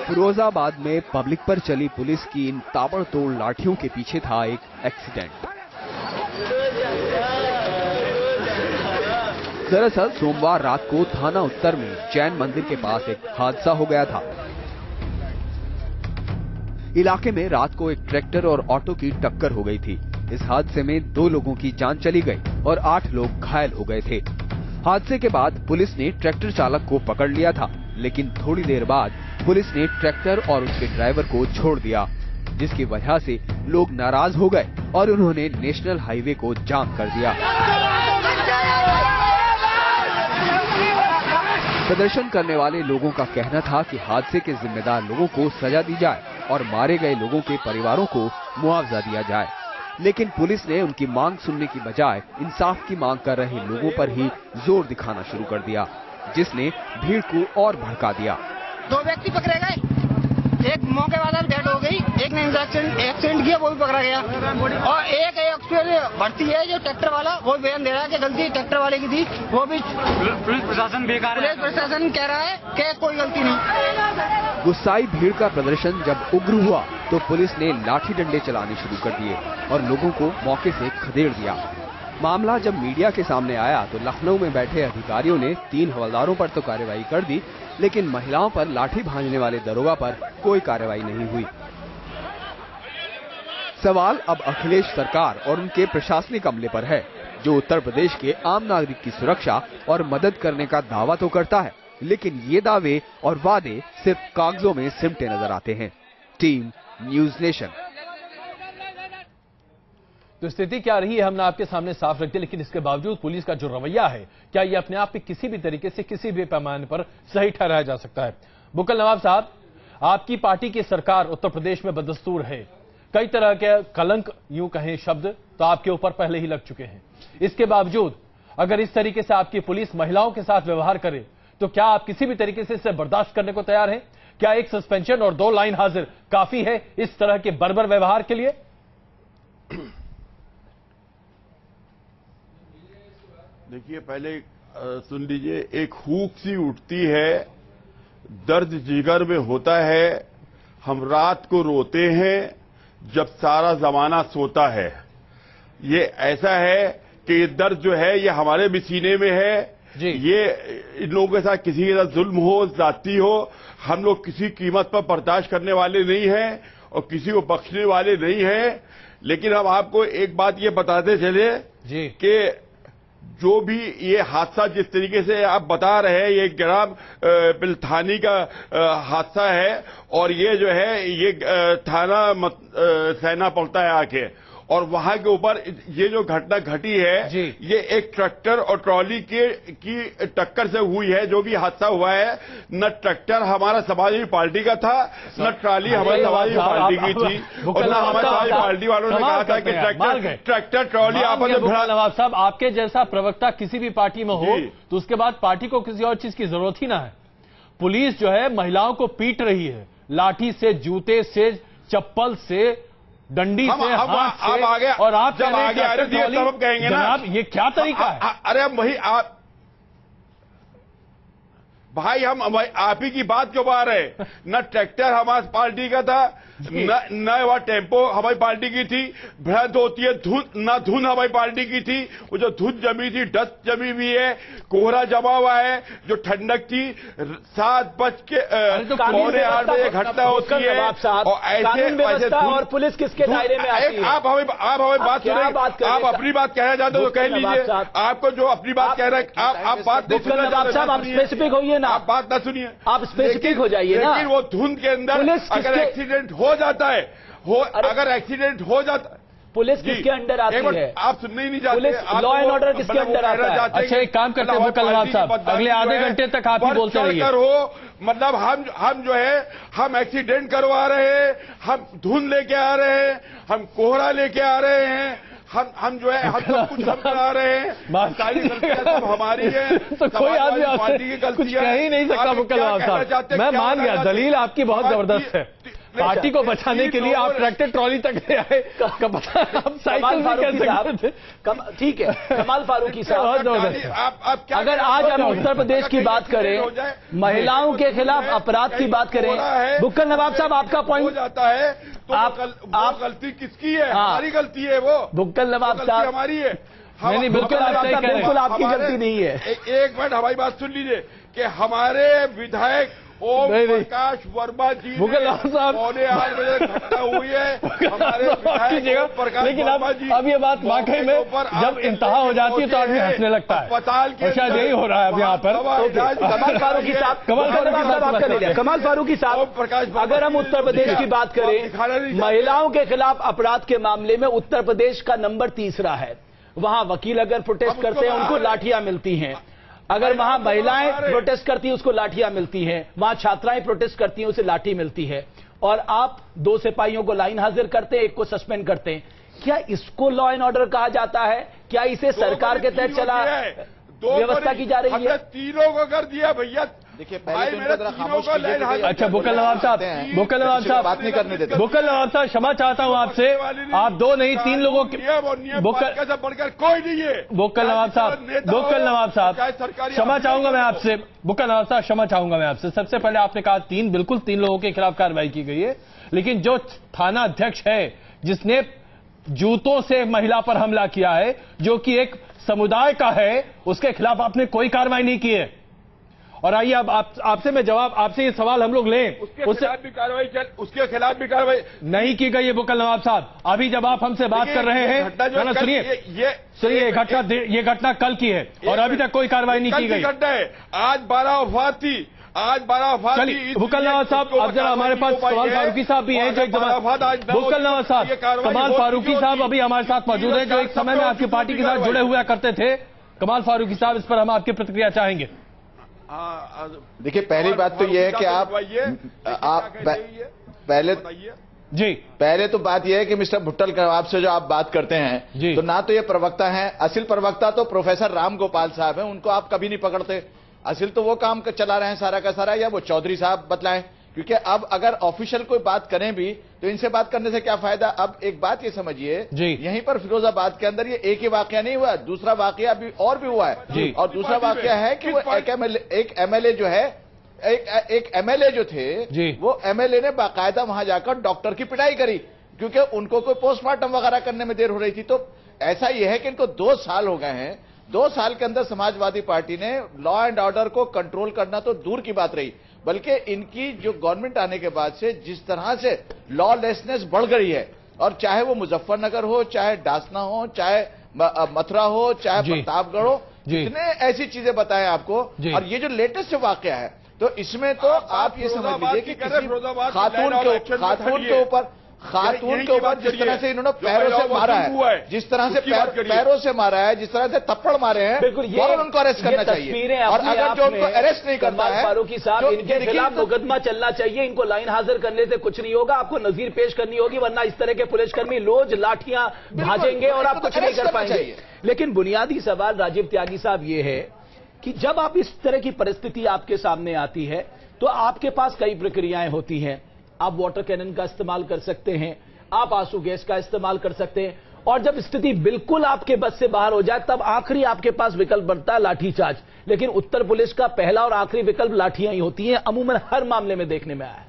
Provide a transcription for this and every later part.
फिरोजाबाद में पब्लिक पर चली पुलिस की इन ताबड़तोड़ लाठियों के पीछे था एक एक्सीडेंट। दरअसल सोमवार रात को थाना उत्तर में जैन मंदिर के पास एक हादसा हो गया था। इलाके में रात को एक ट्रैक्टर और ऑटो की टक्कर हो गई थी। इस हादसे में 2 लोगों की जान चली गई और 8 लोग घायल हो गए थे। हादसे के बाद पुलिस ने ट्रैक्टर चालक को पकड़ लिया था, लेकिन थोड़ी देर बाद पुलिस ने ट्रैक्टर और उसके ड्राइवर को छोड़ दिया, जिसकी वजह से लोग नाराज हो गए और उन्होंने नेशनल हाईवे को जाम कर दिया। प्रदर्शन करने वाले लोगों का कहना था कि हादसे के जिम्मेदार लोगों को सजा दी जाए और मारे गए लोगों के परिवारों को मुआवजा दिया जाए, लेकिन पुलिस ने उनकी मांग सुनने की बजाय इंसाफ की मांग कर रहे लोगों पर ही जोर दिखाना शुरू कर दिया, जिसने भीड़ को और भड़का दिया। 2 व्यक्ति पकड़े गए, एक मौके बाद डेड हो गई, एक ने एक्सीडेंट किया वो भी पकड़ा गया, और एक एक्चुअली भर्ती है जो ट्रैक्टर वाला, वो बयान दे रहा है कि गलती ट्रैक्टर वाले की थी, वो भी पुलिस प्रशासन बेकार है। पुलिस प्रशासन कह रहा है कि कोई गलती नहीं। गुस्साई भीड़ का प्रदर्शन जब उग्र हुआ तो पुलिस ने लाठी डंडे चलाने शुरू कर दिए और लोगों को मौके से खदेड़ दिया। मामला जब मीडिया के सामने आया तो लखनऊ में बैठे अधिकारियों ने 3 हवलदारों पर तो कार्रवाई कर दी, लेकिन महिलाओं पर लाठी भांजने वाले दरोगा पर कोई कार्रवाई नहीं हुई। सवाल अब अखिलेश सरकार और उनके प्रशासनिक अमले पर है, जो उत्तर प्रदेश के आम नागरिक की सुरक्षा और मदद करने का दावा तो करता है, लेकिन ये दावे और वादे सिर्फ कागजों में सिमटे नजर आते हैं। Team news nation. तो स्थिति क्या रही है हमने आपके सामने साफ रख दी, लेकिन इसके बावजूद पुलिस का जो रवैया है, क्या ये अपने आप में किसी भी तरीके से किसी भी पैमाने पर सही ठहराया जा सकता है? बुक्कल नवाब साहब, आपकी पार्टी की सरकार उत्तर प्रदेश में बदस्तूर है, कई तरह के कलंक यूं कहें शब्द तो आपके ऊपर पहले ही लग चुके हैं। इसके बावजूद अगर इस तरीके से आपकी पुलिस महिलाओं के साथ व्यवहार करे तो क्या आप किसी भी तरीके से इसे बर्दाश्त करने को तैयार हैं? क्या एक सस्पेंशन और 2 लाइन हाजिर काफी है इस तरह के बर्बर व्यवहार के लिए? देखिए, पहले सुन लीजिए, एक हूक सी उठती है, दर्द जिगर में होता है, हम रात को रोते हैं जब सारा जमाना सोता है। ये ऐसा है कि ये दर्द जो है ये हमारे भी सीने में है। ये इन लोगों के साथ किसी के साथ जुल्म हो, जाती हो, हम लोग किसी कीमत पर बर्दाश्त करने वाले नहीं हैं और किसी को बख्शने वाले नहीं हैं। लेकिन हम आपको एक बात ये बताते चले कि जो भी ये हादसा जिस तरीके से आप बता रहे हैं, ये ग्राम पिलथानी का हादसा है और ये जो है ये थाना सेना पड़ता है आके, और वहां के ऊपर ये जो घटना घटी है ये एक ट्रैक्टर और ट्रॉली की टक्कर से हुई है। जो भी हादसा हुआ है, न ट्रैक्टर हमारा समाजवादी पार्टी का था, न ट्रॉली हमारी समाजवादी पार्टी की थी, और न हमारी समाजवादी पार्टी वालों ने कहा था कि ट्रैक्टर ट्रॉली आपस में भिड़ा। नवाब साहब, आपके जैसा प्रवक्ता किसी भी पार्टी में हो तो उसके बाद पार्टी को किसी और चीज की जरूरत ही ना है। पुलिस जो है महिलाओं को पीट रही है, लाठी से, जूते से, चप्पल से, डंडी से, हाथ से, आगे, और आप जब आगे आ रहे हैं तब हम कहेंगे ना, जनाब ये क्या तरीका है? अरे हम वही आप भाई, हम आप ही की क्यों क्यों आ रहे? न ट्रैक्टर हमारी पार्टी का था, न वह टेम्पो हमारी पार्टी की थी। भ्रंत होती है धुन हमारी पार्टी की थी। वो जो धुन जमी थी, डस्ट जमी हुई है, कोहरा जमा हुआ है, जो ठंडक थी। 7:08 बजे घटना होती है और ऐसे और पुलिस किसके दायरे में आती है? आप हमें बात सुनिए। आप अपनी बात कहना चाहते हो तो कह लीजिए। आपको जो अपनी बात कह रहे हैं आप बात नहीं सुनना चाहते, आप स्पेसिफिक होइए ना, आप बात ना सुनिए, आप स्पेसिफिक हो जाइए ना। लेकिन वो धुंध के अंदर अगर एक्सीडेंट हो जाता है, अगर एक्सीडेंट हो जाता, पुलिस किसके अंडर आती है? आप सुनने ही नहीं चाहते। पुलिस लॉ एंड ऑर्डर किसके अंडर आता है? अच्छा, एक काम करते हैं बुक्कल नवाब साहब, अगले आधे घंटे तक आप ही बोलते रहिए। मतलब हम जो है हम एक्सीडेंट करवा रहे हैं, हम धुंध लेके आ रहे हैं, हम कोहरा लेके आ रहे हैं, हम जो है हम सब कुछ हम करा रहे हैं, सारी गलतियां सब हमारी है। तो कोई आदमी आपसे कुछ कह ही नहीं सकता बुक्कल नवाब साहब। मैं मान गया, दलील आपकी बहुत जबरदस्त है, पार्टी को बचाने के लिए आप ट्रैक्टर ट्रॉली तक ले आए, आप साइकिल में कैसे करते? ठीक है कमाल फारूकी साहब, अगर आज हम उत्तर प्रदेश की बात करें, महिलाओं के खिलाफ अपराध की बात करें, बुक्कल नवाब साहब आपका पॉइंट जाता है तो आप गलती किसकी है? हमारी गलती है वो। बुक्कल नवाब साहब हमारी है। नहीं बिल्कुल आपकी गलती नहीं है। एक मिनट हमारी बात सुन लीजिए कि हमारे विधायक ओम प्रकाश वर्मा जी बुक्कल साहब पौने 8 बजे घटना हुई है हमारे विधायक प्रकाश वर्मा जी। अब ये बात वाकई में जब इंतहा हो जाती है तो आदमी हंसने लगता है, और शायद यही हो रहा है अब यहाँ पर। कमाल फारूकी साहब, कमाल फारूकी साहब, अगर हम उत्तर प्रदेश की बात करें, महिलाओं के खिलाफ अपराध के मामले में उत्तर प्रदेश का नंबर 3 है। वहां वकील अगर प्रोटेस्ट करते हैं उनको लाठियां मिलती हैं, अगर वहां महिलाएं प्रोटेस्ट करती हैं उसको लाठियां मिलती हैं, वहां छात्राएं प्रोटेस्ट करती हैं उसे लाठी मिलती है, और आप 2 सिपाहियों को लाइन हाजिर करते हैं, 1 को सस्पेंड करते हैं। क्या इसको लॉ एंड ऑर्डर कहा जाता है? क्या इसे सरकार के तहत चला व्यवस्था की जा रही है? 3 को कर दिया भैया। देखिए पहले तो इनको जरा खामोश कीजिए। अच्छा बुक्कल नवाब साहब, बुक्कल नवाब साहब बात नहीं करने देते। बुक्कल नवाब साहब क्षमा चाहता हूं आपसे, आप 2 नहीं 3 लोगों के बुक्कल बढ़कर कोई नहीं है। बुक्कल नवाब साहब, बुक्कल नवाब साहब क्षमा चाहूंगा मैं आपसे, बुक्कल नवाब साहब क्षमा चाहूंगा मैं आपसे। सबसे पहले आपने कहा 3, बिल्कुल 3 लोगों के खिलाफ कार्रवाई की गई है, लेकिन जो थाना अध्यक्ष है जिसने जूतों से महिला पर हमला किया है, जो कि एक समुदाय का है, उसके खिलाफ आपने कोई कार्रवाई नहीं की है। और आइए अब आपसे मैं जवाब, आपसे ये सवाल हम लोग लें, उसके खिलाफ भी कार्रवाई नहीं की गई है। बुक्कल नवाब साहब, अभी जब आप हमसे बात कर रहे हैं, सुनिए, ये घटना कल की है और अभी तक कोई कार्रवाई नहीं की गई। घटना है, आज 12 वफात थी, आज 12 वफात थी। बुक्कल नवाब साहब, अब जरा हमारे पास कमाल फारूकी साहब भी हैं जो एक बुक्कल नवाब साहब, कमाल फारूकी साहब अभी हमारे साथ मौजूद है, जो एक समय में आपकी पार्टी के साथ जुड़े हुआ करते थे। कमाल फारूकी साहब, इस पर हम आपकी प्रतिक्रिया चाहेंगे। देखिए पहली बात तो यह है कि आप पहले तो बात यह है कि मिस्टर भुट्टल नवाब से जो आप बात करते हैं, तो ना तो ये प्रवक्ता हैं, असल प्रवक्ता तो प्रोफेसर राम गोपाल साहब हैं, उनको आप कभी नहीं पकड़ते। असल तो वो काम चला रहे हैं सारा का सारा, या वो चौधरी साहब बतलाएं, क्योंकि अब अगर ऑफिशियल कोई बात करें भी तो इनसे बात करने से क्या फायदा। अब एक बात ये समझिए, यहीं पर फिरोजाबाद के अंदर ये एक ही वाकया नहीं हुआ, दूसरा वाकया भी और भी हुआ है। और दूसरा वाकया है कि वो एक एमएलए जो है, एक एमएलए जो थे, वो एमएलए ने बाकायदा वहां जाकर डॉक्टर की पिटाई करी, क्योंकि उनको कोई पोस्टमार्टम वगैरह करने में देर हो रही थी। तो ऐसा यह है कि इनको 2 साल हो गए हैं, 2 साल के अंदर समाजवादी पार्टी ने लॉ एंड ऑर्डर को कंट्रोल करना तो दूर की बात रही, बल्कि इनकी जो गवर्नमेंट आने के बाद से जिस तरह से लॉलेसनेस बढ़ गई है, और चाहे वो मुजफ्फरनगर हो, चाहे डासना हो, चाहे मथुरा हो, चाहे प्रतापगढ़ हो, जितने ऐसी चीजें बताएं आपको। और ये जो लेटेस्ट वाकया है, तो इसमें तो आप ये समझ लीजिए कि किसी खातून के ऊपर जिस तरह से इन्होंने पैरों से मारा है, जिस तरह से पैरों से मारा है, जिस तरह से थप्पड़ मारे हैं, फौरन उनको अरेस्ट करना चाहिए। और अगर जो उनको अरेस्ट नहीं करता है, फारूकी साहब, इनके खिलाफ मुकदमा चलना चाहिए, इनको लाइन हाजिर करने से कुछ नहीं होगा, आपको नजीर पेश करनी होगी, वरना इस तरह के पुलिसकर्मी रोज लाठियां भाजेंगे और आप कुछ नहीं कर पाएंगे। लेकिन बुनियादी सवाल राजीव त्यागी साहब ये है कि जब आप इस तरह की परिस्थिति आपके सामने आती है, तो आपके पास कई प्रक्रियाएं होती हैं। आप वाटर कैनन का इस्तेमाल कर सकते हैं, आप आंसू गैस का इस्तेमाल कर सकते हैं, और जब स्थिति बिल्कुल आपके बस से बाहर हो जाए तब आखिरी आपके पास विकल्प बनता है लाठीचार्ज। लेकिन उत्तर पुलिस का पहला और आखिरी विकल्प लाठियां ही होती हैं, अमूमन हर मामले में देखने में आया है।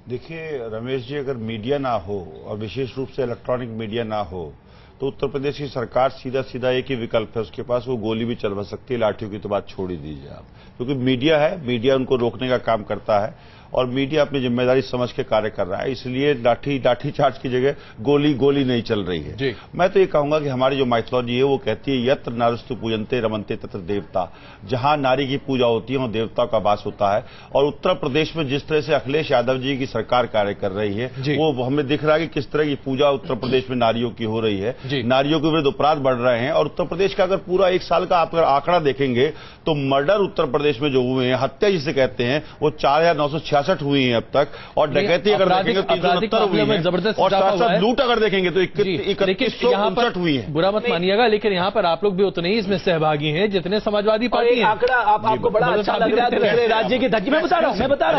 देखिए रमेश जी, अगर मीडिया ना हो और विशेष रूप से इलेक्ट्रॉनिक मीडिया ना हो तो उत्तर प्रदेश की सरकार सीधा एक ही विकल्प है उसके पास, वो गोली भी चलवा सकती है, लाठियों की तो बात छोड़ ही दीजिए आप, क्योंकि मीडिया है, मीडिया उनको रोकने का काम करता है और मीडिया अपनी जिम्मेदारी समझ के कार्य कर रहा है, इसलिए लाठी चार्ज की जगह गोली नहीं चल रही है। मैं तो ये कहूंगा कि हमारी जो माइथोलॉजी है वो कहती है यत्र नारस्तु पूजन्ते रमन्ते तत्र देवता, जहां नारी की पूजा होती है वहां देवता का वास होता है। और उत्तर प्रदेश में जिस तरह से अखिलेश यादव जी की सरकार कार्य कर रही है, वो हमें दिख रहा है कि किस तरह की पूजा उत्तर प्रदेश में नारियों की हो रही है, नारियों के विरुद्ध अपराध बढ़ रहे हैं। और उत्तर प्रदेश का अगर पूरा 1 साल का आप आंकड़ा देखेंगे तो मर्डर उत्तर प्रदेश में जो हुए हैं, हत्या जिसे कहते हैं, वो 4986 266 हुई हैं अब तक, और डकैती अगर देखेंगे 369 हुई है, जबरदस्त और साथ साथ लूट अगर देखेंगे तो 3159 हुई है। बुरा मत मानिएगा, लेकिन यहाँ पर आप लोग भी उतने ही इसमें सहभागी हैं जितने समाजवादी पार्टी है। आंकड़ा आपको बड़ा अच्छा लग रहा है दूसरे राज्य की धज्जी। मैं बता रहा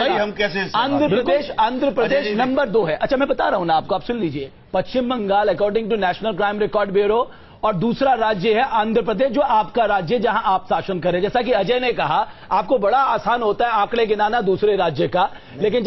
हूँ हम कैसे आंध्र प्रदेश नंबर 2 है। अच्छा मैं बता रहा हूं ना आपको, आप सुन लीजिए। Paschim Bangal according to national crime record bureau, और दूसरा राज्य है आंध्र प्रदेश, जो आपका राज्य जहां आप शासन करें। जैसा कि अजय ने कहा, आपको बड़ा आसान होता है आंकड़े गिनाना दूसरे राज्य का, लेकिन